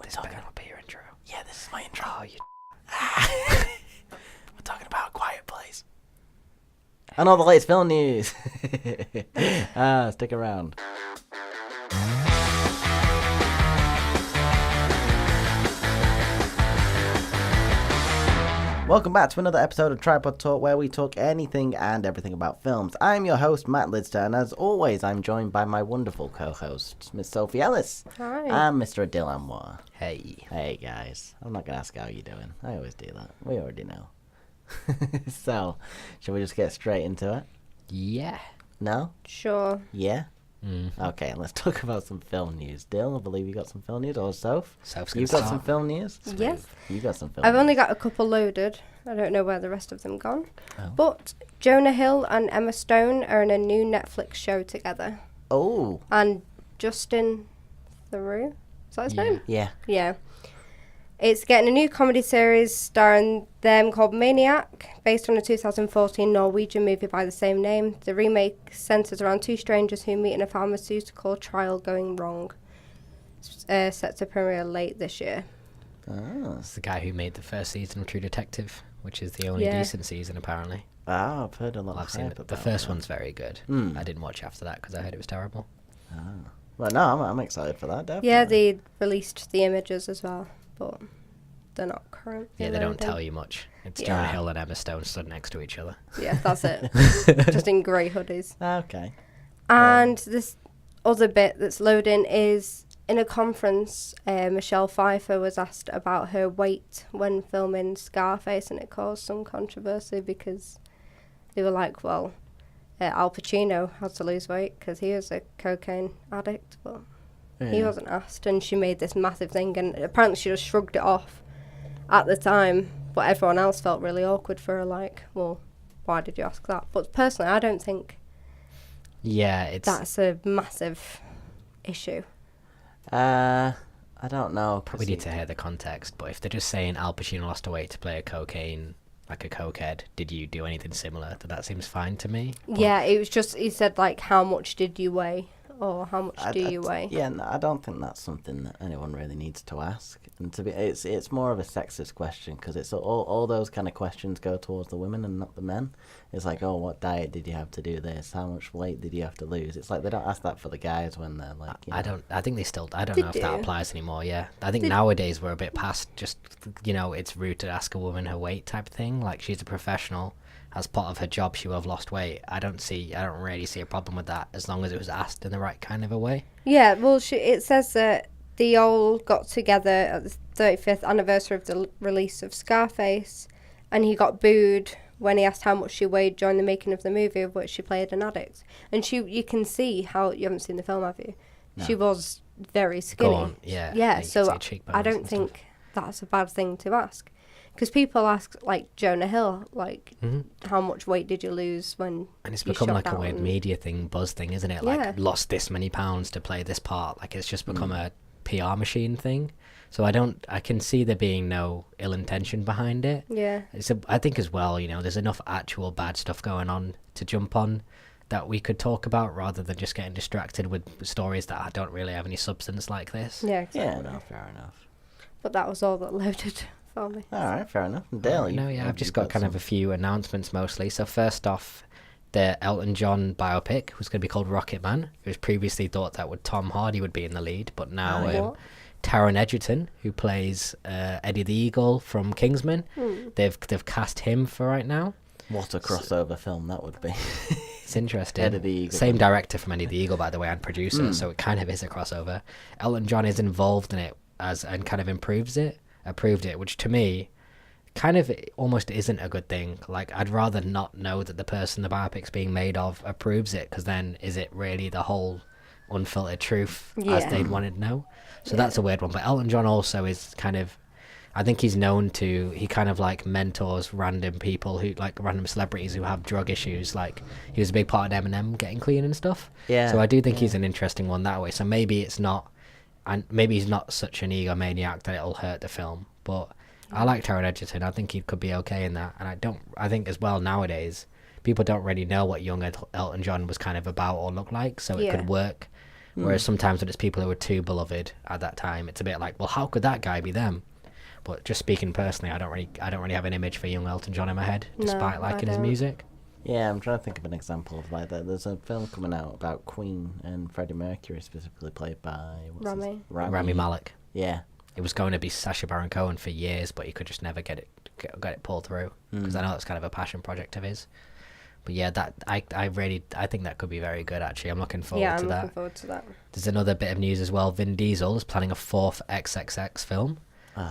This better not be your intro. Yeah, this is my intro. Oh, you... We're talking about Quiet Place. And all the latest film news. Stick around. Welcome back to another episode of Tripod Talk, where we talk anything and everything about films. I'm your host, Matt Lidster, and as always, I'm joined by my wonderful co-host, Miss Sophie Ellis. Hi. And Mr. Adil Anwar. Hey. Hey, guys. I'm not going to ask how you're doing. I always do that. We already know. So, shall we just get straight into it? Yeah. No? Sure. Yeah? Mm. Okay, let's talk about some film news. Dill, I believe you got some film news, or Soph? Soph's You've got some film news? Yes. You got some film I've news. only got a couple loaded. I don't know where the rest of them gone. Oh. But Jonah Hill and Emma Stone are in a new Netflix show together. Oh, And Justin Theroux, is that his name? yeah. Yeah. It's getting a new comedy series starring them called Maniac, based on a 2014 Norwegian movie by the same name. The remake centres around two strangers who meet in a pharmaceutical trial going wrong. Set to premiere late this year. Oh. It's the guy who made the first season of True Detective, which is the only Yeah. decent season, apparently. Ah, I've heard a lot Well, I've of seen hype it. The about first that. one's very good. Mm. I didn't watch after that because I heard it was terrible. Well, no, I'm excited for that, definitely. Yeah, they released the images as well, but they're not current. Yeah, they don't tell you much. It's Yeah. Jonah Hill and Emma Stone stood next to each other. Yeah, that's it. Just in grey hoodies. Okay. And this other bit that's loading is in a conference, Michelle Pfeiffer was asked about her weight when filming Scarface, and it caused some controversy because they were like, well, Al Pacino had to lose weight because he was a cocaine addict, but he Yeah. wasn't asked, and she made this massive thing, and apparently she just shrugged it off at the time, but everyone else felt really awkward for her, like, well, why did you ask that? But personally, I don't think Yeah, it's... that's a massive issue. I don't know. Probably need to hear the context, but if they're just saying Al Pacino lost weight to play a cokehead, did you do anything similar? Then that seems fine to me. But Yeah, it was just, he said, like, how much did you weigh? Or how much do you weigh? Yeah, no, I don't think that's something that anyone really needs to ask. And it's more of a sexist question because it's all those kind of questions go towards the women and not the men. It's like, oh, what diet did you have to do this? How much weight did you have to lose? It's like they don't ask that for the guys when they're like, you know. I think they still, I don't They know if that do. applies anymore, yeah. I think They- nowadays we're a bit past just, it's rude to ask a woman her weight type thing. Like, she's a professional. As part of her job, she will have lost weight. I don't really see a problem with that as long as it was asked in the right kind of a way. Yeah, well, it says that they all got together at the 35th anniversary of the release of Scarface, and he got booed when he asked how much she weighed during the making of the movie, of which she played an addict. And you can see how, you haven't seen the film, have you? No. She was very skinny. Go on, yeah. Yeah, you can so see her cheekbones I don't and stuff. think that's a bad thing to ask. Because people ask, like, Jonah Hill, like, Mhm. how much weight did you lose when And it's you become shot like a that weird and- media thing, buzz thing, isn't it? Yeah. Like, lost this many pounds to play this part. Like, it's just become Mm. a PR machine thing. So I can see there being no ill intention behind it. Yeah. I think as well, there's enough actual bad stuff going on to jump on that we could talk about rather than just getting distracted with stories that don't really have any substance like this. Yeah, exactly. Yeah, no, fair enough. But that was all that loaded for me. All right, fair enough. Dale, No, yeah, I've just got kind of a few announcements mostly. So first off, the Elton John biopic was going to be called Rocket Man. It was previously thought that Tom Hardy would be in the lead, but now What? Taron Egerton, who plays Eddie the Eagle from Kingsman, they've cast him for right now. What a crossover film that would be. It's interesting. Eddie the Eagle. Same director from Eddie the Eagle, by the way, and producer, Mm. so it kind of is a crossover. Elton John is involved in it and kind of approved it, which to me kind of almost isn't a good thing. Like, I'd rather not know that the person the biopic's being made of approves it, because then is it really the whole unfiltered truth as Yeah. they'd want to know? So that's a weird one. But Elton John also is kind of, I think he's known to, he kind of like mentors random people who, like random celebrities who have drug issues. Like, he was a big part of Eminem getting clean and stuff. Yeah. So I do think he's an interesting one that way. So maybe it's not, and maybe he's not such an egomaniac that it'll hurt the film. But I like Taron Egerton. I think he could be okay in that. And I think as well nowadays, people don't really know what young Elton John was kind of about or looked like. So it Yeah. could work Whereas sometimes when it's people who were too beloved at that time, it's a bit like, well, how could that guy be them? But just speaking personally, I don't really have an image for young Elton John in my head, No, despite I liking his don't. music. Yeah, I'm trying to think of an example of like that. There's a film coming out about Queen and Freddie Mercury, specifically played by Rami Malek. Yeah, It was going to be Sacha Baron Cohen for years, but he could just never get it pulled through, because I know that's kind of a passion project of his. But yeah, that I think that could be very good. Actually, I'm looking forward Yeah, to I'm that. looking forward to that. There's another bit of news as well. Vin Diesel is planning a fourth XXX film.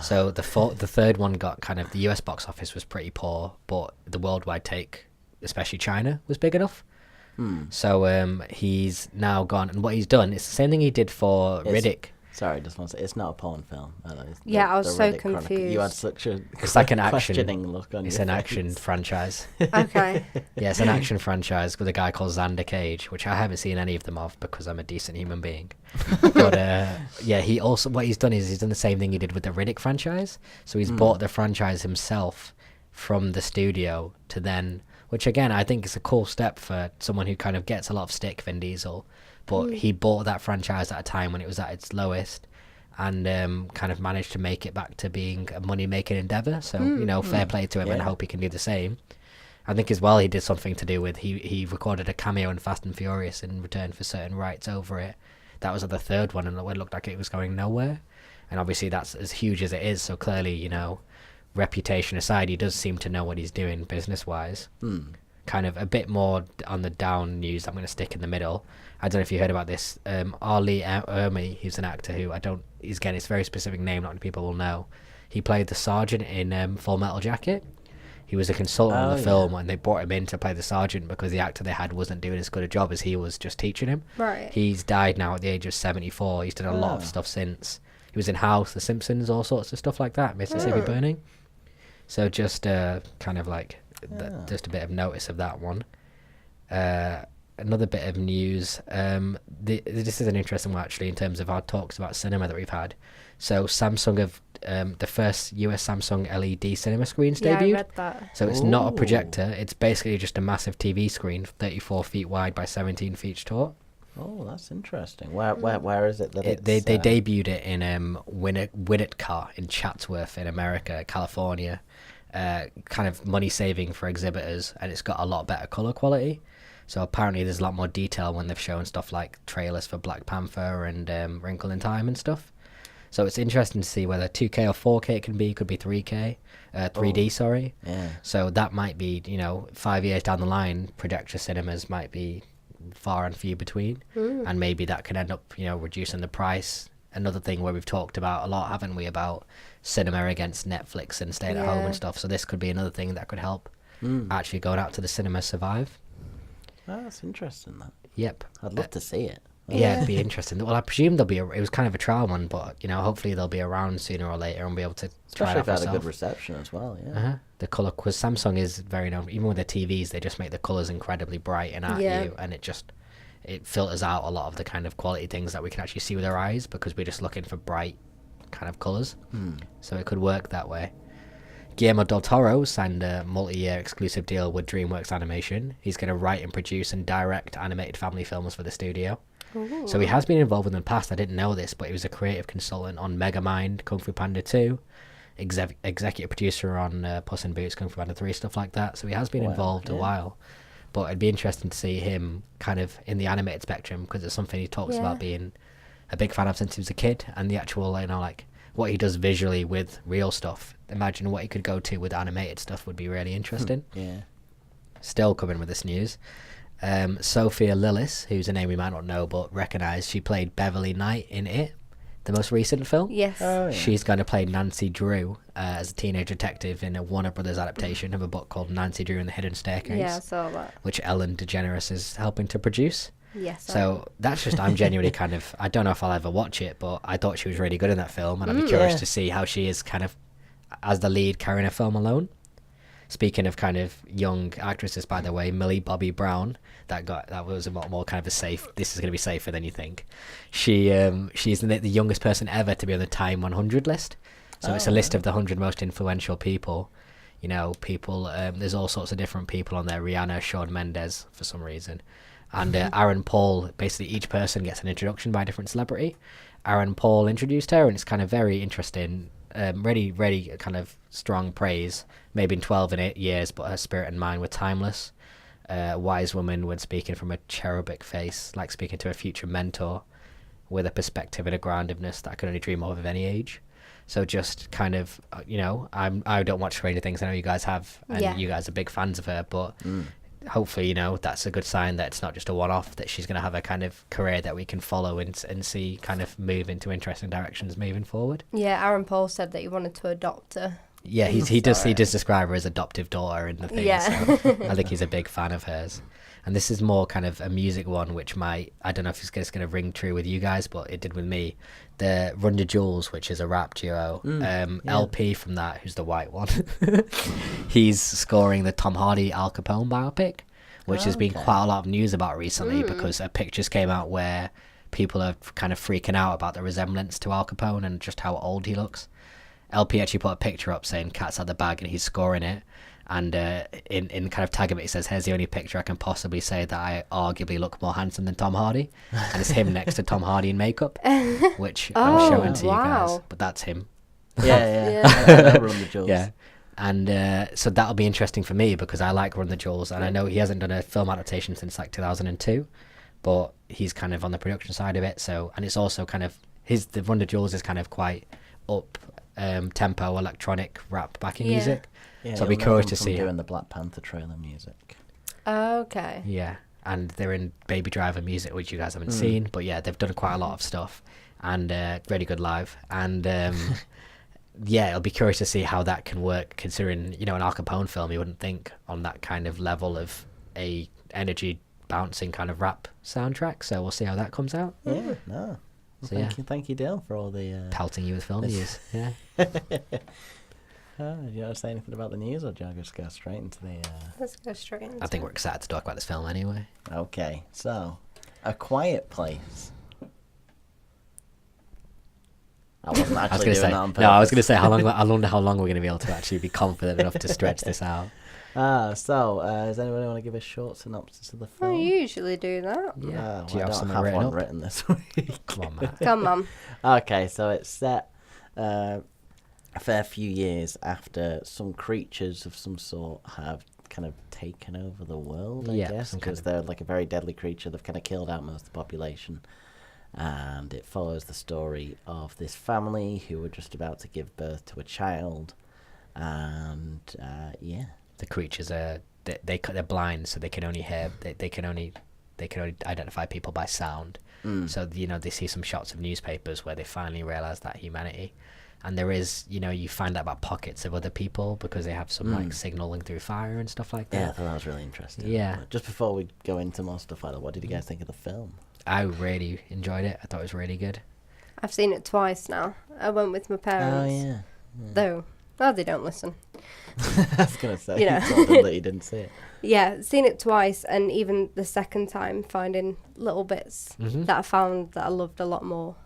So the third one got kind of, the US box office was pretty poor, but the worldwide take, especially China, was big enough. So he's now gone, and what he's done is the same thing he did for Riddick. Sorry, just want to say, it's not a porn film. Yeah, I was so Riddick Chronicle. You had confused. such a It's like an action. questioning look on It's your an face. action franchise. Okay. Yeah, it's an action franchise with a guy called Xander Cage, which I haven't seen any of them of because I'm a decent human being. But yeah, he also, what he's done is he's done the same thing he did with the Riddick franchise. So he's bought the franchise himself from the studio to then, which again I think is a cool step for someone who kind of gets a lot of stick, Vin Diesel. But he bought that franchise at a time when it was at its lowest, and kind of managed to make it back to being a money-making endeavour. So, fair play to him, and I Yeah. hope he can do the same. I think as well he did something to do with, he recorded a cameo in Fast and Furious in return for certain rights over it. That was at the third one, and it looked like it was going nowhere. And obviously that's as huge as it is, so clearly, reputation aside, he does seem to know what he's doing business-wise. Kind of a bit more on the down news, I'm going to stick in the middle. I don't know if you heard about this. Ali Ermi, he's an actor who it's a very specific name, not many people will know. He played the sergeant in Full Metal Jacket. He was a consultant on the film, and they brought him in to play the sergeant because the actor they had wasn't doing as good a job as he was just teaching him. Right. He's died now at the age of 74. He's done a lot of stuff since. He was in House, The Simpsons, all sorts of stuff like that, Mississippi Burning. So just kind of like just a bit of notice of that one. Another bit of news. This is an interesting one actually in terms of our talks about cinema that we've had. So Samsung have the first US Samsung LED cinema screens Yeah, I debuted. read that. So it's not a Ooh. projector. It's basically just a massive TV screen, 34 feet wide by 17 feet tall. Oh, that's interesting. Where is it that They it's, debuted it in Winnetka in Chatsworth in America, California. Kind of money saving for exhibitors, and it's got a lot better color quality. So apparently there's a lot more detail when they've shown stuff like trailers for Black Panther and Wrinkle in Time and stuff. So it's interesting to see whether 2K or 4K it can be. Could be 3D, sorry. Yeah. So that might be, 5 years down the line, projector cinemas might be far and few between, and maybe that could end up, reducing the price. Another thing where we've talked about a lot, haven't we, about cinema against Netflix and staying at home Yeah. and stuff. So this could be another thing that could help actually going out to the cinema survive. Oh, that's interesting. That Yep. I'd love to see it. Yeah, it'd be interesting. Well, I presume it was kind of a trial one, but hopefully they'll be around sooner or later and be able to try Especially it if out it had a good myself. reception as well. Yeah. Uh-huh. The color, because Samsung is very known. Even with their TVs, they just make the colors incredibly bright and at Yeah. you, and it filters out a lot of the kind of quality things that we can actually see with our eyes because we're just looking for bright kind of colors. So it could work that way. Guillermo del Toro signed a multi-year exclusive deal with DreamWorks Animation. He's going to write and produce and direct animated family films for the studio. So he has been involved in the past. I didn't know this, but he was a creative consultant on Megamind, Kung Fu Panda 2, executive producer on Puss in Boots, Kung Fu Panda 3, stuff like that. So he has been involved a while. But it'd be interesting to see him kind of in the animated spectrum because it's something he talks about being a big fan of since he was a kid, and the actual, like what he does visually with real stuff. Imagine what he could go to with animated stuff would be really interesting. Yeah. Still coming with this news. Sophia Lillis, who's a name we might not know but recognise, she played Beverly Knight in It, the most recent film. Yes. Oh, yeah. She's going to play Nancy Drew as a teenage detective in a Warner Brothers adaptation of a book called Nancy Drew and the Hidden Staircase, Yeah, I saw that. which Ellen DeGeneres is helping to produce. Yes. So that's just, I'm genuinely kind of, I don't know if I'll ever watch it, but I thought she was really good in that film, and I'd be curious Yeah. to see how she is kind of as the lead carrying a film alone. Speaking of kind of young actresses, by the way, Millie Bobby Brown, that was a lot more kind of a safe. This is going to be safer than you think. She's the youngest person ever to be on the Time 100 list. So it's a list of the 100 most influential people. There's all sorts of different people on there. Rihanna, Shawn Mendes, for some reason. And Aaron Paul, basically each person gets an introduction by a different celebrity. Aaron Paul introduced her, and it's kind of very interesting. Really kind of strong praise. Maybe in 12 and 8 years, but her spirit and mind were timeless. Wise woman when speaking from a cherubic face, like speaking to a future mentor, with a perspective and a groundedness that I could only dream of any age. So just kind of, I don't watch Stranger Things. I know you guys have, and you guys are big fans of her, but hopefully, that's a good sign that it's not just a one-off, that she's going to have a kind of career that we can follow and see kind of move into interesting directions moving forward. Yeah, Aaron Paul said that he wanted to adopt her. Yeah, he does describe her as adoptive daughter in the thing. Yeah. So I think he's a big fan of hers. And this is more kind of a music one, which I don't know if it's going to ring true with you guys, but it did with me. The Run the Jewels, which is a rap duo, LP from that, who's the white one, he's scoring the Tom Hardy Al Capone biopic, which has been quite a lot of news about recently because pictures came out where people are kind of freaking out about the resemblance to Al Capone and just how old he looks. LP actually put a picture up saying "Cat's out the bag" and he's scoring it. And in kind of tag of it, he says, "Here's the only picture I can possibly say that I arguably look more handsome than Tom Hardy," and it's him next to Tom Hardy in makeup, which I'm showing to you guys. But that's him. Yeah. I Run the Jewels. Yeah, and so that'll be interesting for me because I like Run the Jewels, and I know he hasn't done a film adaptation since like 2002, but he's kind of on the production side of it. So, and it's also kind of the Run the Jewels is kind of quite up tempo electronic rap backing music. Yeah, so I'll be curious to see doing the Black Panther trailer music. Okay. Yeah, and they're in Baby Driver music, which you guys haven't seen, but yeah, they've done quite a lot of stuff, and really good live. And yeah, I'll be curious to see how that can work, considering an Al Capone film, you wouldn't think on that kind of level of a energy bouncing kind of rap soundtrack. So we'll see how that comes out. Yeah, no. Well, thank you, Dale, for all the pelting you with film news. Yeah. Do you want to say anything about the news, or do you want to just go straight into the... Let's go straight into I think we're excited to talk about this film anyway. Okay, so, A Quiet Place. I wasn't actually doing that on purpose. No, I was going to say, I wonder how long we're going to be able to actually be confident enough to stretch this out. So, does anybody want to give a short synopsis of the film? I usually do that. Yeah. Do you have something written this week? Come on, man. Come on. Okay, so it's set a fair few years after some creatures of some sort have kind of taken over the world, I guess, because they're like a very deadly creature. They've kind of killed out most of the population. And it follows the story of this family who were just about to give birth to a child. And, the creatures are they're blind, so they can only hear. They can only identify people by sound. So they see some shots of newspapers where they finally realize that humanity, and there is you find out about pockets of other people because they have some like signaling through fire and stuff like that. Yeah, I thought that was really interesting. Yeah. Just before we go into more stuff like that, what did you guys think of the film? I really enjoyed it. I thought it was really good. I've seen it twice now. I went with my parents. Oh yeah. Though, well, they don't listen. I was gonna say, You know. you told them that you didn't see it. Yeah, seen it twice, and even the second time, finding little bits that I found that I loved a lot more.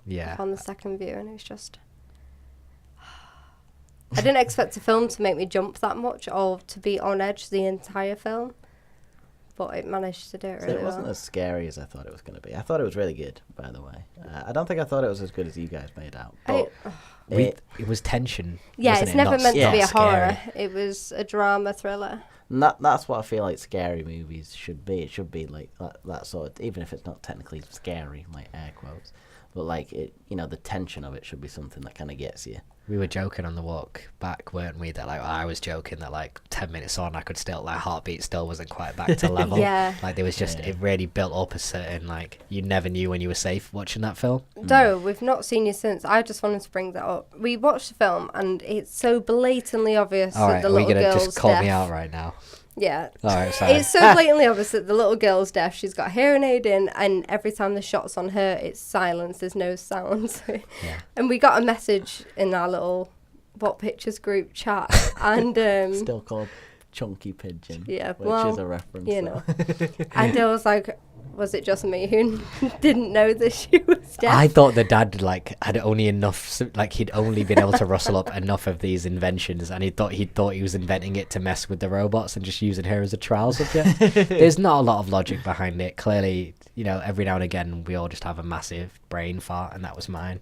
Yeah. On the second view, and it was just. I didn't expect a film to make me jump that much or to be on edge the entire film, but it managed to do it So really it wasn't well. as scary as I thought it was going to be. I thought it was really good, by the way. I don't think I thought it was as good as you guys made out. But It was tension. Yeah, wasn't it's it? never Not- meant to not be a scary. horror. It was a drama thriller. that's what I feel like scary movies should be. It should be like that sort of, even if it's not technically scary, like air quotes. But like it, the tension of it should be something that kind of gets you. We were joking on the walk back, weren't we? That I was joking that 10 minutes on, I could still heartbeat still wasn't quite back to level. Yeah. There was just it really built up a certain you never knew when you were safe watching that film. Though we've not seen you since, I just wanted to bring that up. We watched the film and it's so blatantly obvious All that right, the are we little gonna girl's just call deaf. me out right now? Yeah. All right, sorry. It's so blatantly obvious that the little girl's deaf. She's got a hearing aid in, and every time the shot's on her, it's silence. There's no sound. Yeah. And we got a message in our little What Pictures group chat, and Still called Chunky Pigeon. Yeah, which well, is a reference. you know. And I was like, was it just me who didn't know that she was deaf? I thought the dad had only enough, he'd only been able to rustle up enough of these inventions, and he thought he was inventing it to mess with the robots and just using her as a trial subject. There's not a lot of logic behind it. Clearly, every now and again we all just have a massive brain fart, and that was mine.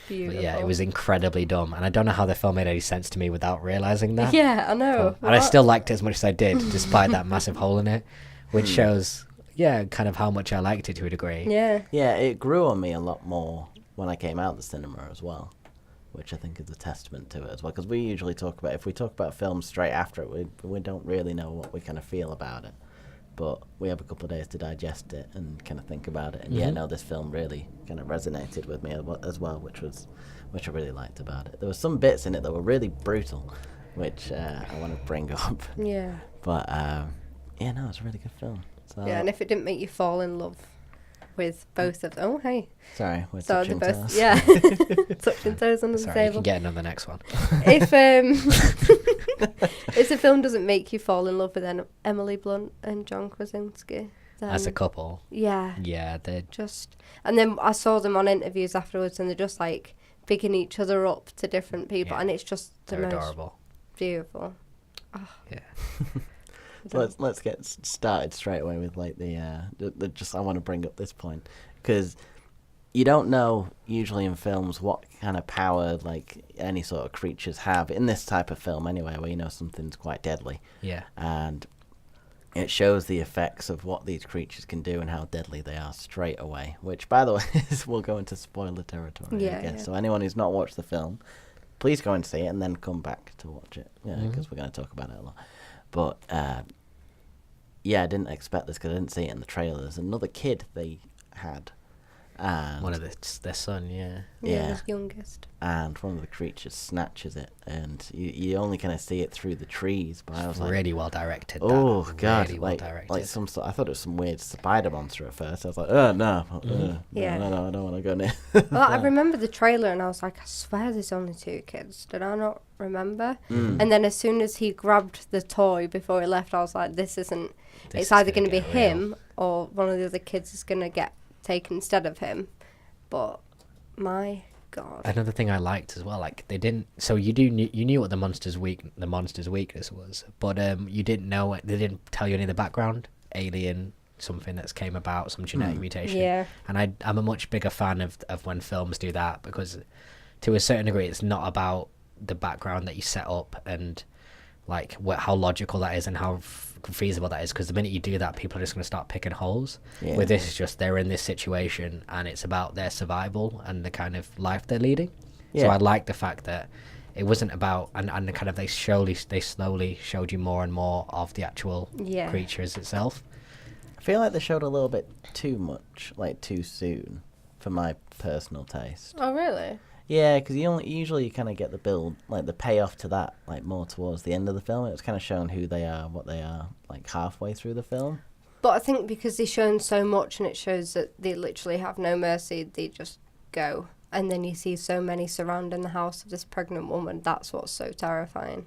Beautiful. But yeah, it was incredibly dumb, and I don't know how the film made any sense to me without realizing that. Yeah, I know. And I still liked it as much as I did, despite that massive hole in it, which shows, kind of how much I liked it to a degree. Yeah. Yeah, it grew on me a lot more when I came out the cinema as well, which I think is a testament to it as well. Because we usually if we talk about films straight after it, we don't really know what we kind of feel about it. But we have a couple of days to digest it and kind of think about it. And no, this film really kind of resonated with me as well, which I really liked about it. There were some bits in it that were really brutal, which I want to bring up. Yeah. But no, it's a really good film. So, Yeah, and if it didn't make you fall in love with both of them, oh hey, sorry, we're so touching they're toes. both, yeah, touching toes under the Sorry, you table. can get another next one. If if the film doesn't make you fall in love with Emily Blunt and John Krasinski, then As a couple. yeah, Yeah, they're just and then I saw them on interviews afterwards, and they're just like bigging each other up to different people, Yeah, and it's just the they're most adorable. beautiful. Yeah. Let's get started straight away with the just I want to bring up this point because you don't know usually in films what kind of power any sort of creatures have in this type of film anyway, where something's quite deadly, Yeah. and it shows the effects of what these creatures can do and how deadly they are straight away, which by the way will go into spoiler territory, I guess. Yeah. So anyone who's not watched the film, please go and see it and then come back to watch it, because we're going to talk about it a lot. But I didn't expect this because I didn't see it in the trailer. There's another kid they had, and One of their son, yeah. Yeah. His youngest. and one of the creatures snatches it, and you only kind of see it through the trees. But I was like, Really well directed. oh that. god, Really well like directed. some sort. I thought it was some weird spider monster at first. I was like, oh no, Yeah. no, I don't want to go near. Well, I remember the trailer, and I was like, I swear there's only 2 kids. Did I not remember? And then as soon as he grabbed the toy before he left, I was like, this isn't. This It's is either gonna going to be get real. him or one of the other kids is going to get taken instead of him. But my god. Another thing I liked as well, they didn't. So you knew what the monster's weakness was, but you didn't know it. They didn't tell you any of the background. Alien, something that's came about, some genetic mutation. Yeah. And I'm a much bigger fan of when films do that, because to a certain degree it's not about the background that you set up and how logical that is and how feasible that is, because the minute you do that, people are just going to start picking holes. Yeah. With this, it's just they're in this situation and it's about their survival and the kind of life they're leading. So Yeah. I like the fact that it wasn't about and the kind of they slowly showed you more and more of the actual Yeah. creatures itself. I feel like they showed a little bit too much, too soon, for my personal taste. Oh, really? Yeah, because usually you kind of get the build, the payoff to that, more towards the end of the film. It was kind of shown who they are, what they are, halfway through the film. But I think because they've shown so much and it shows that they literally have no mercy, they just go. And then you see so many surrounding the house of this pregnant woman. That's what's so terrifying.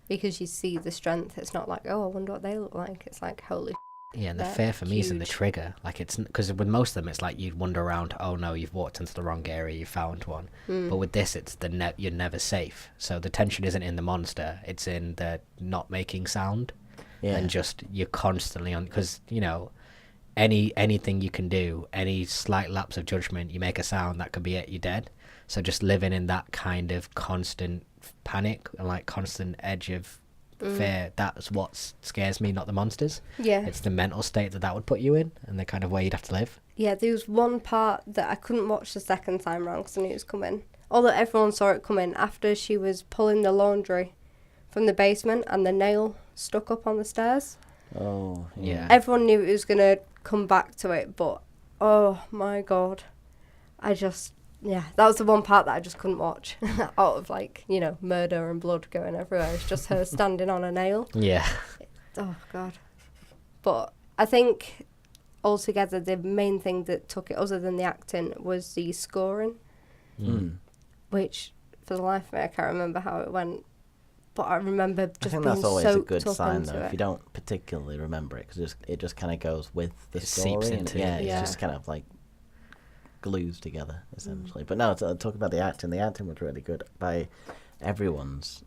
Because you see the strength. It's not like, oh, I wonder what they look like. It's like, holy Yeah, and the They're fear for me is in the huge. trigger. It's because with most of them, it's you'd wander around. Oh no, you've walked into the wrong area. You found one. But with this, it's you're never safe. So the tension isn't in the monster. It's in the not making sound, Yeah. and just you're constantly on. Because anything you can do, any slight lapse of judgment, you make a sound, that could be it. You're dead. So just living in that kind of constant panic and constant edge of fear, that's what scares me, not the monsters. Yeah. It's the mental state that would put you in and the kind of way you'd have to live. Yeah, there was one part that I couldn't watch the second time round because I knew it was coming. Although everyone saw it coming after she was pulling the laundry from the basement and the nail stuck up on the stairs. Oh, Yeah. Everyone knew it was going to come back to it, but oh my god. That was the one part that I just couldn't watch. Out of murder and blood going everywhere. It's just her standing on a nail. Yeah. Oh god. But I think altogether the main thing that took it, other than the acting, was the scoring, which for the life of me I can't remember how it went. but I remember I just think being that's always a soaked good up sign, into though, it. if you don't particularly remember it, because it just kind of goes with the It story. seeps And into yeah, it. it's Yeah. just kind of like glues together, Mm. essentially. But no, talk about the acting. The acting was really good by everyone's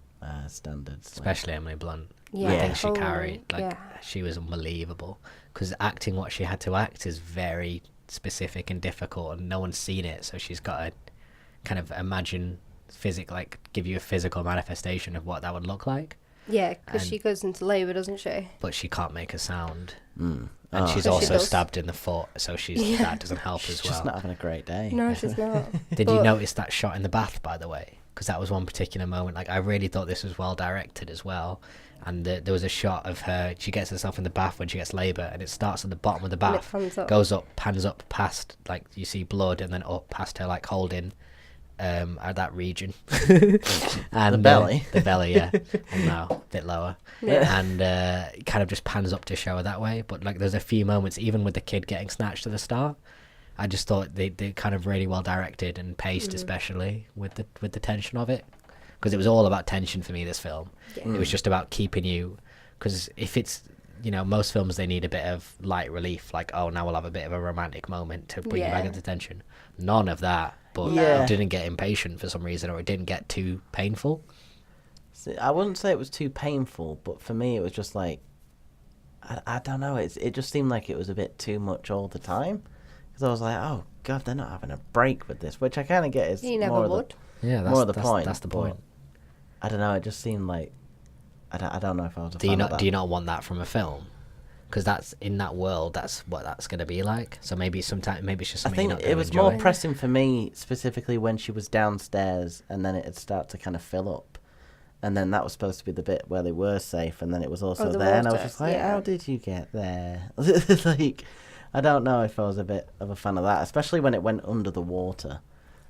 standards. Like, Especially Emily Blunt. Yeah, I think she totally, carried. Like yeah. she was unbelievable. Because acting what she had to act is very specific and difficult, and no one's seen it. So she's got to kind of imagine give you a physical manifestation of what that would look like. Yeah, because And- she goes into labour, doesn't she? But she can't make a sound, mm. and Oh, she's But she also does. stabbed in the foot, so Yeah. that doesn't help she's as just well. not having a great day. No, she's not. Did you But- notice that shot in the bath, by the way? Because that was one particular moment. Like, I really thought this was well directed as well. And there was a shot of her. She gets herself in the bath when she gets labour, and it starts at the bottom of the And it bath, pans up. goes up, pans up past, like, you see blood, and then up past her, like, holding at that region. And The belly? the belly, yeah. Well, no, a bit lower. Yeah. And it kind of just pans up to show her that way. But, like, there's a few moments, even with the kid getting snatched at the start, I just thought they kind of really well directed and paced, especially with the tension of it, because it was all about tension for me. This film, Yeah. it was just about keeping you, because if it's most films, they need a bit of light relief, like, oh, now we'll have a bit of a romantic moment to bring you back Yeah. into tension. None of that, but Yeah. it didn't get impatient for some reason, or it didn't get too painful. See, I wouldn't say it was too painful, but for me, it was just like, I don't know. It just seemed like it was a bit too much all the time. Because I was like, oh god, they're not having a break with this, which I kind of get is You never more of the, would. Yeah, that's more of the point. That's the but point. I don't know. It just seemed like I don't know if I was a Do you fan not of that. do you not want that from a film? Because that's in that world. That's what that's going to be like. So maybe it's just I something think you're not it gonna was enjoy. more pressing for me, specifically when she was downstairs, and then it'd start to kind of fill up, and then that was supposed to be the bit where they were safe, and then it was also the there, and I was water, just like, yeah. how did you get there? Like, I don't know if I was a bit of a fan of that, especially when it went under the water.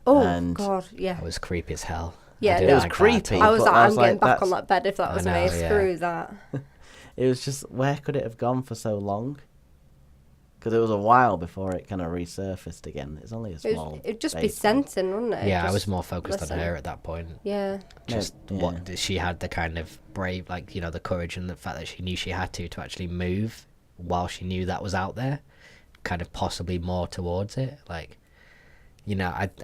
Oh, And- God, yeah. It was creepy as hell. Yeah, I didn't It was like that at creepy. all. I was but like, I I'm was getting like, back on that's- that bed if that I was know, me. yeah. Screw that. It was just, where could it have gone for so long? Because it was a while before it kind of resurfaced again. It's only a small. It'd just be base. sensing, wouldn't it? Yeah, I Just was more focused listen. on her at that point. Yeah. Just Yeah. what she had the kind of brave, like, the courage and the fact that she knew she had to actually move while she knew that was out there, kind of possibly more towards it. Like,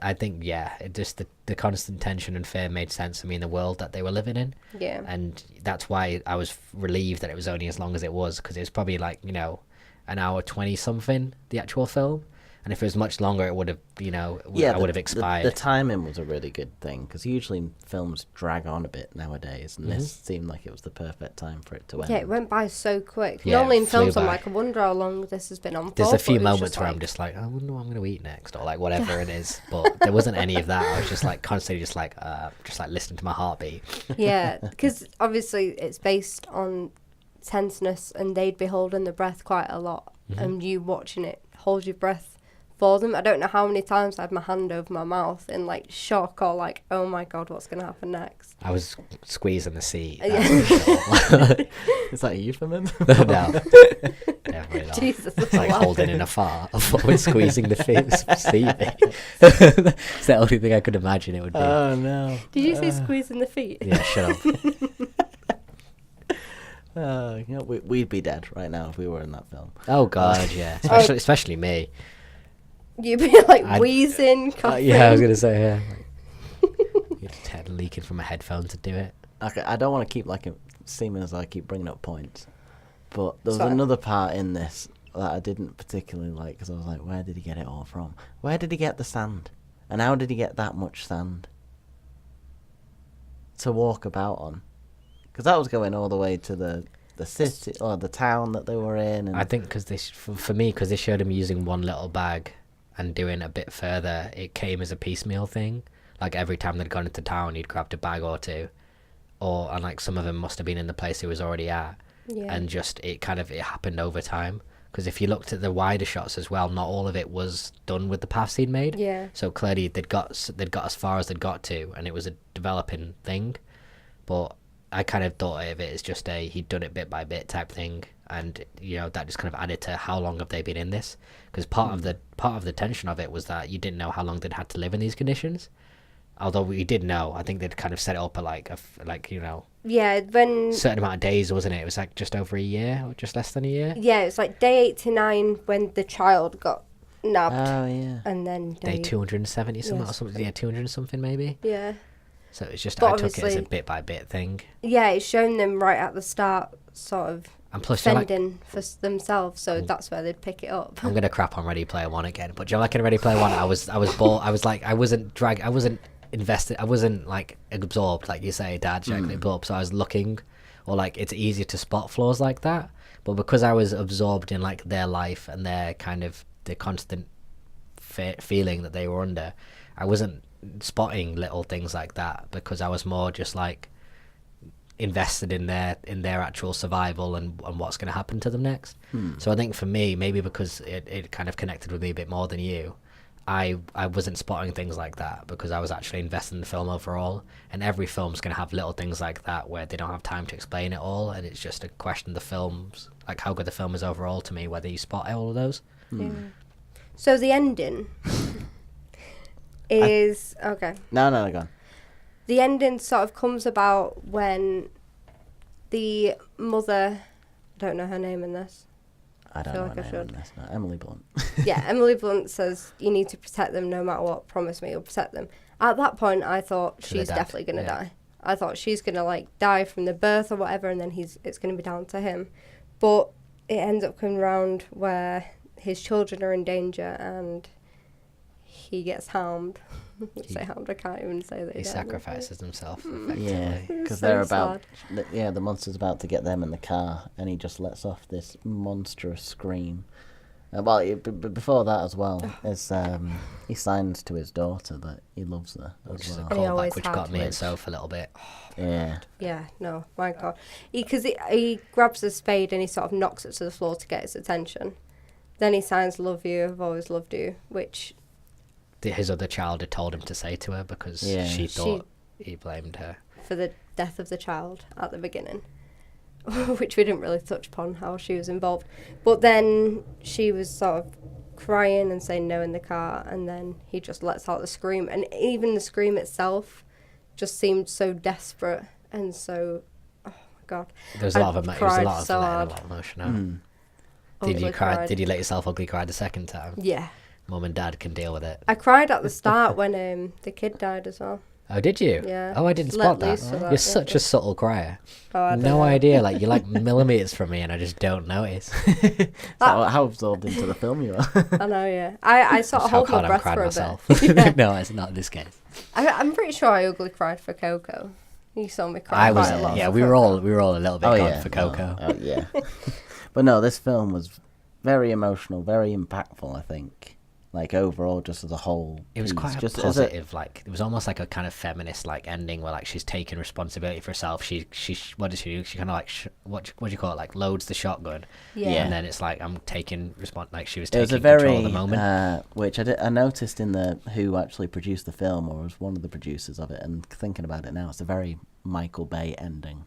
I think, yeah, it just the constant tension and fear made sense to me in the world that they were living in. Yeah. And that's why I was relieved that it was only as long as it was, because it was probably like, an hour 20 something, the actual film. And if it was much longer, it would have, I would have expired. The timing was a really good thing, because usually films drag on a bit nowadays, and this seemed like it was the perfect time for it to end. Yeah, it went by so quick. Yeah, Normally in it flew films, I'm by. like, I wonder how long this has been on for. There's a but few it was moments where I'm like- just like, I wonder what I'm going to eat next, or like whatever it is. But there wasn't any of that. I was just like constantly just like listening to my heartbeat. Yeah, because obviously it's based on tenseness, and they'd be holding the breath quite a lot, Mm-hmm. and you watching it hold your breath for them. I don't know how many times I had my hand over my mouth in like shock or like, oh my god, what's going to happen next? I was squeezing the seat. Yeah. Is that a euphemism? No, definitely not. Jesus, It's like wow. holding in a fart with squeezing the seat. It's the only thing I could imagine it would be. Oh no. Did you say squeezing the feet? Yeah, shut up. We'd be dead right now if we were in that film. Oh god, yeah. Especially me. You'd be like I'd- wheezing, coughing. Yeah, I was gonna say yeah. You'd head leaking from a headphone to do it. Okay, I don't want to keep seeming as I keep bringing up points, but there was Sorry. another part in this that I didn't particularly like, because I was like, where did he get it all from? Where did he get the sand? And how did he get that much sand to walk about on? Because that was going all the way to the city or the town that they were in. And I think because for me, because they showed him using one little bag and doing a bit further, it came as a piecemeal thing. Like every time they'd gone into town, he'd grabbed a bag or two, and like some of them must have been in the place he was already at, Yeah. and just it happened over time. Because if you looked at the wider shots as well, not all of it was done with the paths he'd made. Yeah. So clearly they'd got as far as they'd got to, and it was a developing thing. But I kind of thought of it as just he'd done it bit by bit type thing, and that just kind of added to how long have they been in this? Because part of the tension of it was that you didn't know how long they'd had to live in these conditions. Although we did know, I think they'd kind of set it up at like you know, Yeah, when certain amount of days, wasn't it? It was like just over a year or just less than a year. yeah, it's like day 89 when the child got nabbed, Oh yeah. and then Day 270 something Yeah, or something. Yeah, 200 something maybe. Yeah, So it's just But I took it as a obviously- bit by bit thing. yeah, it's shown them right at the start, sort of And plus, you're like, fending for themselves, so that's where they'd pick it up. I'm gonna crap on Ready Player One again, but do you know, like in Ready Player One, I was bored. I was like, I wasn't invested. I wasn't like absorbed, like you say, Dad, directly absorbed. So I was looking, or like it's easier to spot flaws like that. But because I was absorbed in like their life and their kind of the constant feeling that they were under, I wasn't spotting little things like that because I was more just like invested in their actual survival and what's going to happen to them next. So I think for me, maybe because it kind of connected with me a bit more than you, I wasn't spotting things like that because I was actually invested in the film overall. And every film's going to have little things like that where they don't have time to explain it all, and it's just a question of the film's, like how good the film is overall to me, whether you spot all of those. Yeah. So the ending is okay. No, go on. The ending sort of comes about when the mother, I don't know her name in this. I don't feel know like her I name should. on this. No, Emily Blunt. Yeah, Emily Blunt says you need to protect them no matter what. Promise me you'll protect them. At that point, I thought Should have she's died, definitely gonna yeah. die. I thought she's gonna like die from the birth or whatever, and then it's gonna be down to him. But it ends up coming round where his children are in danger and he gets harmed. Say harmed. I can't even say that. He died. sacrifices himself, Yeah, effectively. because So they're about. sad. The monster's about to get them in the car, and he just lets off this monstrous scream. Before that as well, is he signs to his daughter that he loves her Which as is a well. And he always callback, which had, got me and which- Soph a little bit. Yeah, Yeah, no, my God. Because he grabs the spade and he sort of knocks it to the floor to get its attention. Then he signs, "Love you, I've always loved you," which, His other child had told him to say to her because Yeah. she thought he blamed her. for the death of the child at the beginning, which we didn't really touch upon how she was involved. But then she was sort of crying and saying no in the car, and then he just lets out the scream. And even the scream itself just seemed so desperate and so, oh my God. There was a lot of I it was a cried lot of so letting hard. a lot of emotion out. Mm. Did you Ugly cry? cried. Did you let yourself ugly cry the second time? Yeah. Mum and Dad can deal with it. I cried at the start when the kid died as well. Oh, did you? Yeah. Oh, I didn't Let spot that. loose for that, You're yeah. such a subtle crier. Oh, I don't No know. idea. Like you're like millimeters from me, and I just don't notice. So how absorbed into the film you are. I know, yeah. I sort of How hold my hard I'm breath crying for a myself. bit. Yeah. No, it's not in this case. I'm pretty sure I ugly cried for Coco. You saw me cry I was. quite a lot. Yeah, for we were Coco. all a little bit Oh gone yeah, for no, Coco. oh, yeah. But no, this film was very emotional, very impactful. I think, like overall, just as a whole. It was piece, quite a just as positive, like it was almost like a kind of feminist like ending where like she's taking responsibility for herself. She what does she do? She kind of like what do you call it? Like loads the shotgun, Yeah. and then it's like I'm taking like she was It taking was a control very, of the moment. which I noticed in the who actually produced the film, or was one of the producers of it, and thinking about it now, it's a very Michael Bay ending.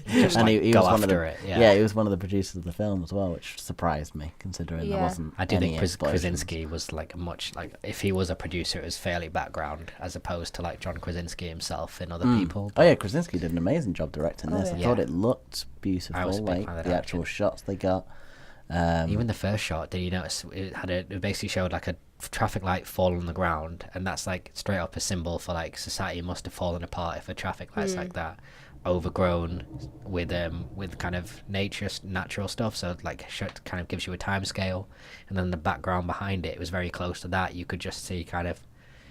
Just and like, he go was one of after the, it. Yeah. he was one of the producers of the film as well, which surprised me considering there Yeah. wasn't. I do any think explosions. Krasinski was like much like if he was a producer, it was fairly background as opposed to like John Krasinski himself and other people. Oh yeah, Krasinski did an amazing job directing this. yeah. I thought Yeah. it looked beautiful, I was a big like fan of the that actual action. shots they got. Even the first shot, did you notice it basically showed like a traffic light fall on the ground, and that's like straight up a symbol for like society must have fallen apart if a traffic light's like that, overgrown with kind of natural stuff. So like shot kind of gives you a time scale, and then the background behind it was very close to that. You could just see kind of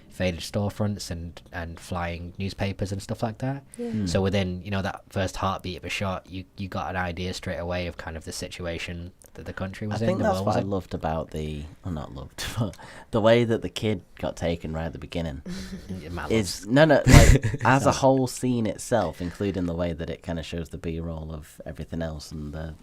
faded storefronts and flying newspapers and stuff like that. So within that first heartbeat of a shot, you got an idea straight away of kind of the situation that the country I was in. think the that's world what was I in. loved about not loved, but the way that the kid got taken right at the beginning Yeah, Matt is loves- like as a whole scene itself, including the way that it kind of shows the B-roll of everything else and the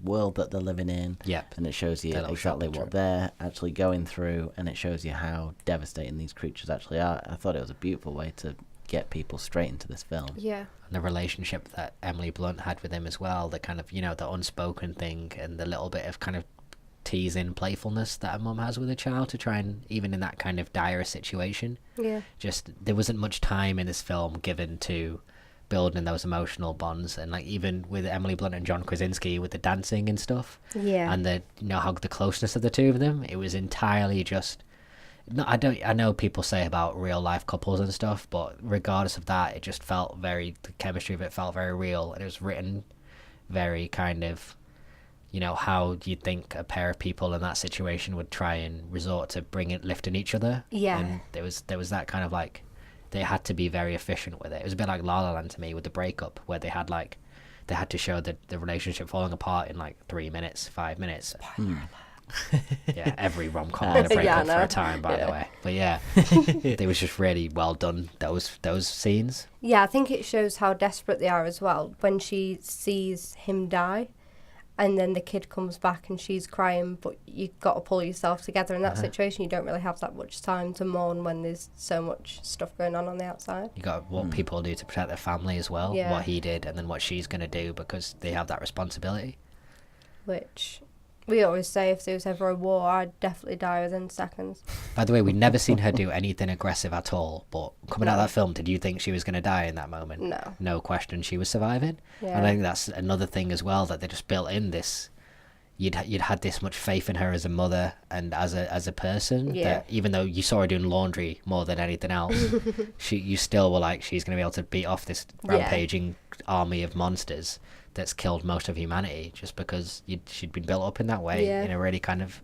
world that they're living in. Yep. And it shows you Their little exactly shopping what trip. they're actually going through, and it shows you how devastating these creatures actually are. I thought it was a beautiful way to get people straight into this film. Yeah. And the relationship that Emily Blunt had with him as well, the kind of the unspoken thing and the little bit of kind of teasing playfulness that a mum has with a child to try and, even in that kind of dire situation, Yeah. just there wasn't much time in this film given to building those emotional bonds. And like even with Emily Blunt and John Krasinski with the dancing and stuff, Yeah. and the, you know, how the closeness of the two of them, it was entirely just, no, I know people say about real life couples and stuff, but regardless of that, it just felt the chemistry of it felt very real, and it was written very kind of, you know, how you'd think a pair of people in that situation would try and resort to lifting each other. Yeah. And there was that kind of like, they had to be very efficient with it. It was a bit like La La Land to me with the breakup, where they had to show the relationship falling apart in like 3 minutes, 5 minutes. Yeah, every rom-com had a breakup Yeah, I for know. a time, by the way. But yeah, it was just really well done, those scenes. Yeah, I think it shows how desperate they are as well when she sees him die and then the kid comes back and she's crying, but you've got to pull yourself together in that situation. You don't really have that much time to mourn when there's so much stuff going on the outside. You got what people do to protect their family as well, Yeah. what he did, and then what she's going to do because they have that responsibility. Which we always say, if there was ever a war, I'd definitely die within seconds. By the way, we'd never seen her do anything aggressive at all, but coming out of that film, did you think she was going to die in that moment? No. No question, she was surviving. Yeah. And I think that's another thing as well, that they just built in this, you'd had this much faith in her as a mother and as a person, Yeah. that even though you saw her doing laundry more than anything else, you still were like, she's going to be able to beat off this Yeah. rampaging army of monsters that's killed most of humanity, just because she'd been built up in that way, Yeah. in a really kind of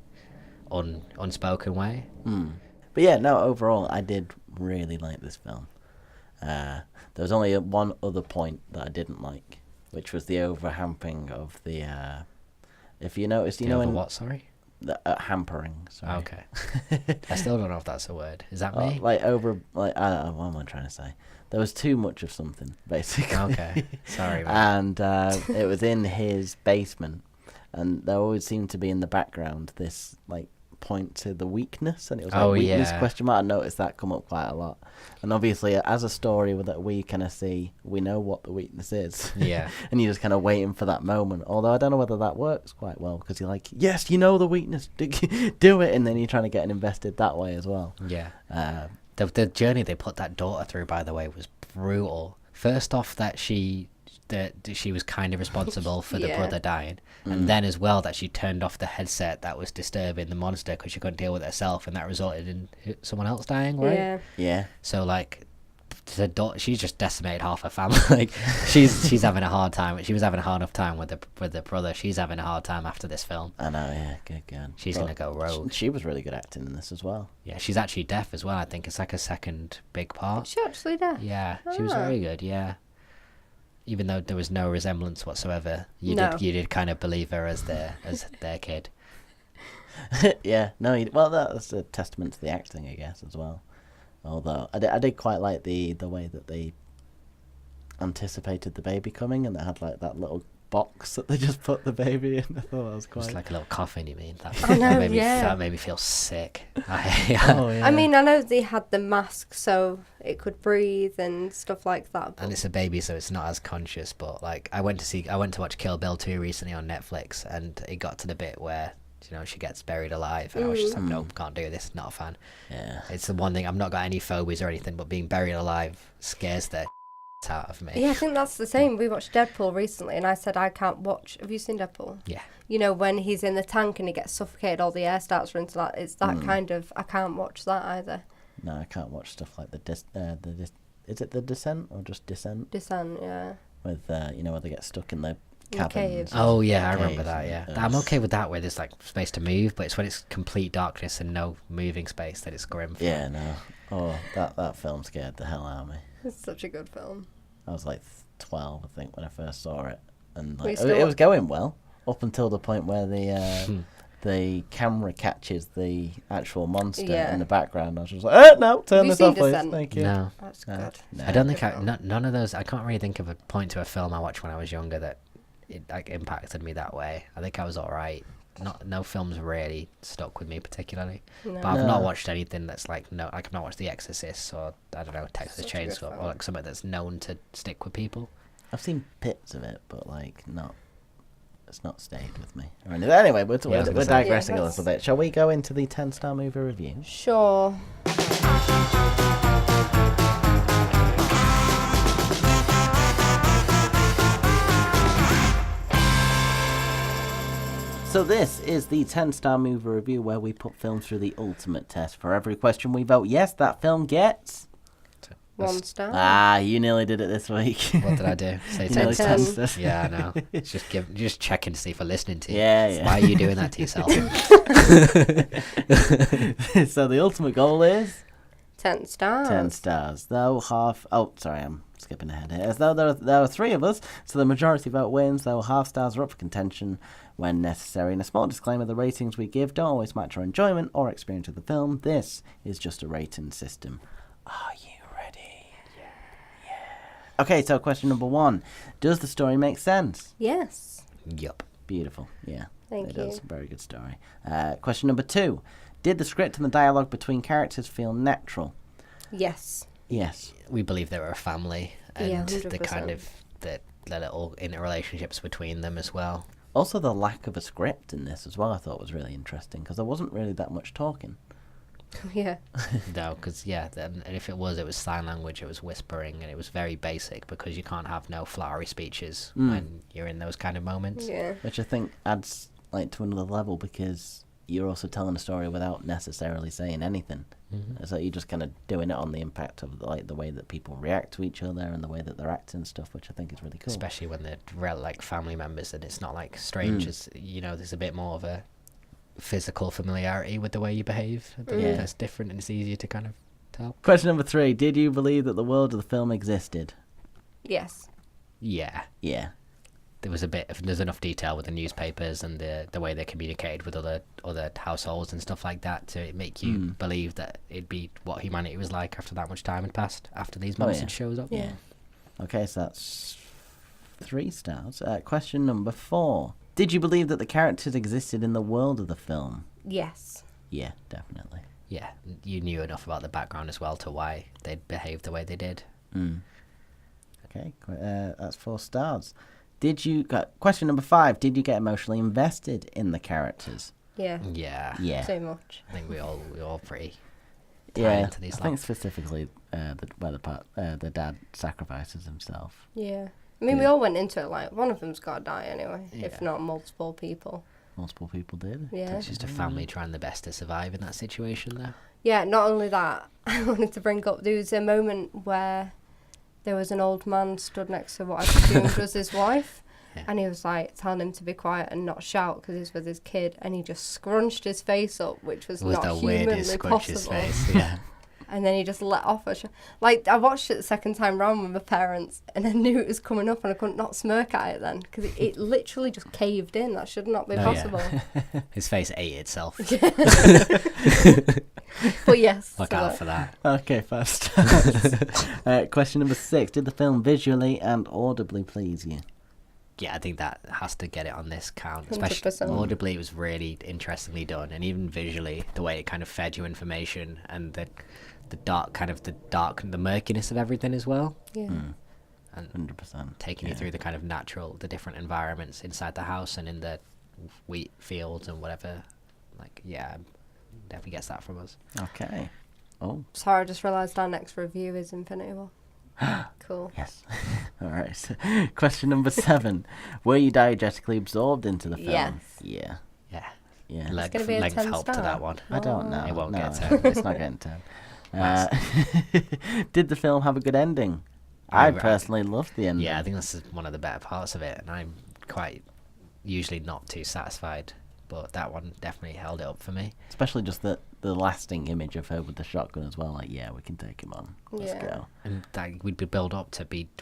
unspoken way. But yeah, no, overall, I did really like this film. There was only one other point that I didn't like, which was the overhampering of the, if you noticed, you The know, over in what, sorry? the hampering. Sorry. Okay. I still don't know if that's a word. Is that Oh, me? like over, like what am I trying to say? There was too much of something, basically. Okay. Sorry, man. And it was in his basement, and there always seemed to be in the background this like point to the weakness, and it was like Oh, weakness yeah. question mark. I noticed that come up quite a lot, and obviously as a story that we kind of see, we know what the weakness is. Yeah. And you're just kind of waiting for that moment. Although I don't know whether that works quite well, because you're like, yes, you know the weakness, do it, and then you're trying to get invested that way as well. Yeah. Uh, The journey they put that daughter through, by the way, was brutal. First off, that she was kind of responsible for the Yeah. brother dying, and then as well that she turned off the headset that was disturbing the monster because she couldn't deal with it herself, and that resulted in someone else dying, right? Yeah. yeah. So like, she's just decimated half her family. Like, she's having a hard time. She was having a hard enough time with the brother. She's having a hard time after this film. I know, yeah, good girl. She's But gonna go rogue. She was really good acting in this as well. Yeah, she's actually deaf as well. I think it's like a second big part. She actually deaf. Yeah, she was Ah. very good. Yeah, even though there was no resemblance whatsoever, you No. did kind of believe her as their kid. Yeah, no, well, that's a testament to the acting, I guess, as well. Although I did quite like the way that they anticipated the baby coming, and they had like that little box that they just put the baby in. I thought that was quite. Just like a little coffin, you mean? That, I know, that made me, yeah. that made me feel sick. Oh, yeah. I mean, I know they had the mask so it could breathe and stuff like that. But And it's a baby, so it's not as conscious. But like, I went to watch Kill Bill 2 recently on Netflix, and it got to the bit where, you know, she gets buried alive, and I was just like, no, can't do this. Not a fan. Yeah. It's the one thing, I've not got any phobias or anything, but being buried alive scares the out of me. yeah, I think that's the same. We watched Deadpool recently, and I said I can't watch. Have you seen Deadpool? Yeah. You know, when he's in the tank and he gets suffocated, all the air starts running to that. It's that kind of. I can't watch that either. No, I can't watch stuff like is it the Descent or just Descent Descent, yeah. with you know, where they get stuck in the the cabins. caves. Oh yeah, I remember Caves that. and Yeah, those. I'm okay with that, where there's like space to move, but it's when it's complete darkness and no moving space that it's grim. For. Yeah, no. Oh, that film scared the hell out of me. It's such a good film. I was like 12, I think, when I first saw it, and We like still it wa- was going well up until the point where the camera catches the actual monster Yeah. in the background. I was just like, no, turn Have you this seen off, please. Descent? Thank you. No, That's No. good. No. I don't think Good film. none of those. I can't really think of a point to a film I watched when I was younger that it like impacted me that way. I think I was all right. No films really stuck with me particularly. No. But I've not No. watched anything that's like I've not watched The Exorcist or I don't know Texas Such a good Chainsaw or film. like something that's known to stick with people. I've seen bits of it, but like not It's not stayed with me. Or anything. Anyway, we're I was gonna say. digressing Yeah, a little bit. Shall we go into the 10-star movie review? Sure. So this is the 10-star movie review where we put films through the ultimate test. For every question we vote yes, that film gets... 1 star. Ah, you nearly did it this week. What did I do? Say You nearly 10 10. tested. Yeah, I know. Just checking to see if we're listening to you. Yeah, yeah. Why are you doing that to yourself? So the ultimate goal is 10 stars. 10 stars. Though half... Oh, sorry, I'm skipping ahead here. As though there are 3 of us, so the majority vote wins, though half stars are up for contention when necessary. And a small disclaimer, the ratings we give don't always match our enjoyment or experience of the film. This is just a rating system. Are you ready? Yeah. Okay, so question number 1. Does the story make sense? Yes. Yup. Beautiful, yeah. Thank It you. does. Very good story. Question number 2. Did the script and the dialogue between characters feel natural? Yes. Yes. We believe they were a family, and Yeah, the kind 100%. of the little interrelationships between them as well. Also, the lack of a script in this as well I thought was really interesting, because there wasn't really that much talking. Yeah. No, because and if it was sign language, it was whispering, and it was very basic because you can't have no flowery speeches when you're in those kind of moments. Yeah. Which I think adds to another level, because you're also telling a story without necessarily saying anything. So you're just kind of doing it on the impact of the way that people react to each other and the way that they're acting and stuff, which I think is really cool. Especially when they're family members, and it's not like strangers. There's a bit more of a physical familiarity with the way you behave. I think Yeah. that's different, and it's easier to kind of tell. Question number 3. Did you believe that the world of the film existed? Yes. Yeah. Yeah. There's enough detail with the newspapers and the way they communicated with other households and stuff like that to make you believe that it'd be what humanity was like after that much time had passed, after these monsters shows up. Yeah. Okay, so that's 3 stars. Question number 4. Did you believe that the characters existed in the world of the film? Yes. Yeah, definitely. Yeah, you knew enough about the background as well to why they'd behaved the way they did. Okay, that's 4 stars. Question number 5. Did you get emotionally invested in the characters? Yeah. Yeah. Yeah. Too much. I think we all pretty tie Yeah, into these. I think specifically where the dad sacrifices himself. Yeah. I mean, we all went into it like one of them's got to die anyway, if Yeah. not multiple people. Multiple people did. Yeah. It's just a family trying their best to survive in that situation, though. Yeah, not only that, I wanted to bring up, there was a moment where there was an old man stood next to what I presumed was his wife, Yeah. and he was like telling him to be quiet and not shout because he's with his kid, and he just scrunched his face up, which was It was not the humanly weirdest scrunch his possible. face. Yeah. And then he just let off like, I watched it the second time round with my parents, and I knew it was coming up, and I couldn't not smirk at it then, because it literally just caved in. That should not be Oh, yeah. possible. His face ate itself. But yes. Look so out for that. Okay, 5 stars. Question number 6. Did the film visually and audibly please you? Yeah, I think that has to get it on this count. Especially 100%. audibly, it was really interestingly done, and even visually, the way it kind of fed you information and the murkiness of everything as well, Yeah. and 100%. taking you through the different environments inside the house and in the wheat fields and whatever. Like, yeah, definitely gets that from us. Okay. Oh, Sorry, I just realised our next review is Infinity War. Cool. yes. All right. Question number 7. Were you diegetically absorbed into the film? Yes. Yeah. Yeah, Yeah. gonna be a length 10 helped to star. that one. I don't know. It won't No, get 10. It's not getting 10. Did the film have a good ending? I I- personally loved the ending. Yeah, I think this is one of the better parts of it, and I'm quite usually not too satisfied, but that one definitely held it up for me. Especially just the lasting image of her with the shotgun as well. Like, yeah, we can take him on. Let's Yeah. go. And we'd be built up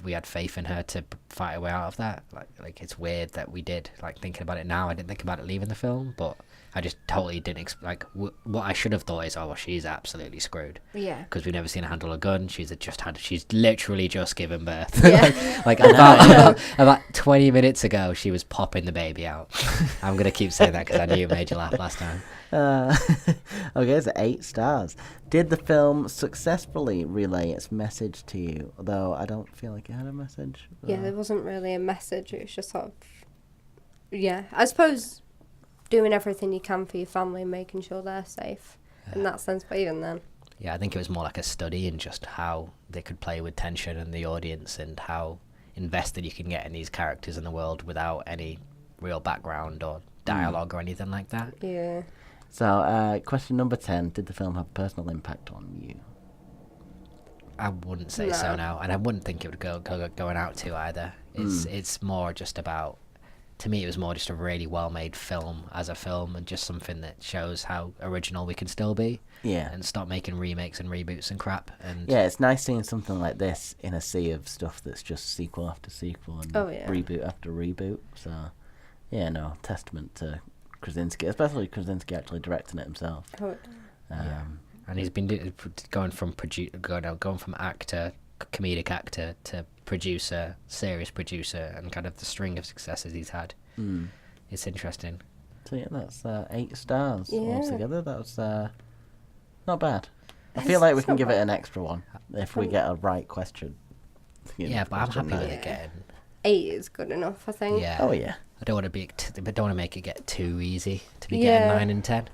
we had faith in her to fight her way out of that. Like it's weird that we did. Like, thinking about it now, I didn't think about it leaving the film, but I just totally didn't what I should have thought is, oh well, she's absolutely screwed. Yeah. Because we've never seen her handle a gun. She's literally just given birth. Yeah. like about 20 minutes ago, she was popping the baby out. I'm gonna keep saying that because I knew it made you laugh last time. Okay, it's 8 stars. Did the film successfully relay its message to you? Although I don't feel like it had a message. Yeah, there wasn't really a message. It was just sort of Yeah, I suppose doing everything you can for your family and making sure they're safe in that sense, but even then. Yeah, I think it was more like a study in just how they could play with tension and the audience and how invested you can get in these characters in the world without any real background or dialogue or anything like that. Yeah. So, question number 10. Did the film have a personal impact on you? I wouldn't say so now, and I wouldn't think it would going out to either. It's more just about, to me, it was more just a really well-made film as a film, and just something that shows how original we can still be. Yeah. And stop making remakes and reboots and crap. And Yeah, it's nice seeing something like this in a sea of stuff that's just sequel after sequel and reboot after reboot. So, yeah, no, testament to Krasinski, especially Krasinski actually directing it himself. Oh, and he's been going from actor, comedic actor, to producer, serious producer, and kind of the string of successes he's had. It's interesting. So yeah, that's 8 stars Yeah. altogether. That was not bad. I feel like we can give it an extra one if we get a right question. Yeah, but I'm happy with Yeah. it getting. 8 is good enough, I think. Yeah. Oh yeah. I don't want to make it get too easy to be Yeah. getting 9 and 10.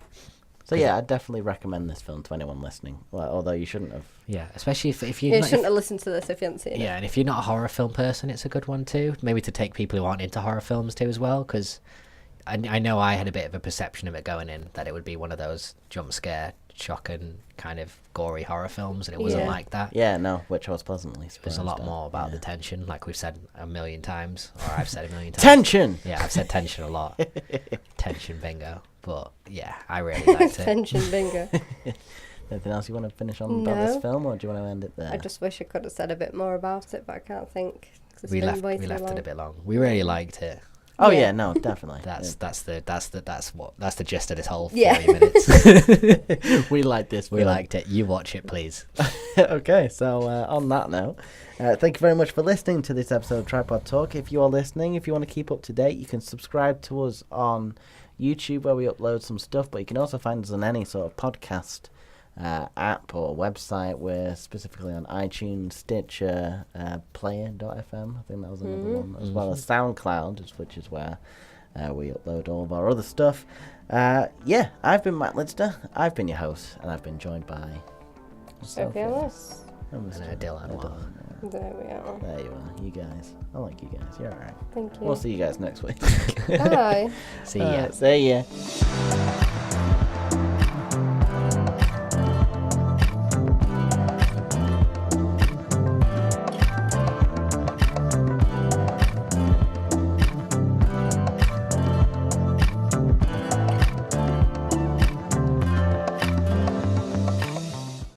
So yeah, I definitely recommend this film to anyone listening. Well, although you shouldn't have. Yeah, especially if you You shouldn't have listened to this if you hadn't seen it. yeah, and if you're not a horror film person, it's a good one too. Maybe to take people who aren't into horror films too as well, because I know I had a bit of a perception of it going in that it would be one of those jump scare, shocking, kind of gory horror films, and it wasn't Yeah. like that. Yeah, no, which I was pleasantly There's surprised. a lot at. more about the Yeah. tension, like we've said a million times, or I've said a million times. Tension. Yeah, I've said tension a lot. Tension bingo. But yeah, I really liked it. Tension bingo. Anything else you want to finish on about this No. film, or do you want to end it there? I just wish I could have said a bit more about it, but I can't think. 'cause it's We been left way it too long. a bit long. We really liked it. Oh Yeah. yeah, no, definitely. That's the gist of this whole 40 Yeah. minutes. we like this. We film. liked it. You watch it, please. Okay, so on that note, thank you very much for listening to this episode of Tripod Talk. If you are listening, if you want to keep up to date, you can subscribe to us on YouTube where we upload some stuff, but you can also find us on any sort of podcast app or website. We're specifically on iTunes, Stitcher, Player.fm, I think that was another one, as well as SoundCloud, which is where we upload all of our other stuff. Yeah, I've been Matt Lidster, I've been your host, and I've been joined by Sophie Ellis. and And Dylan. There we are. There you are, you guys. I like you guys. You're alright. Thank you. We'll see you guys next week. Bye. See ya. See ya.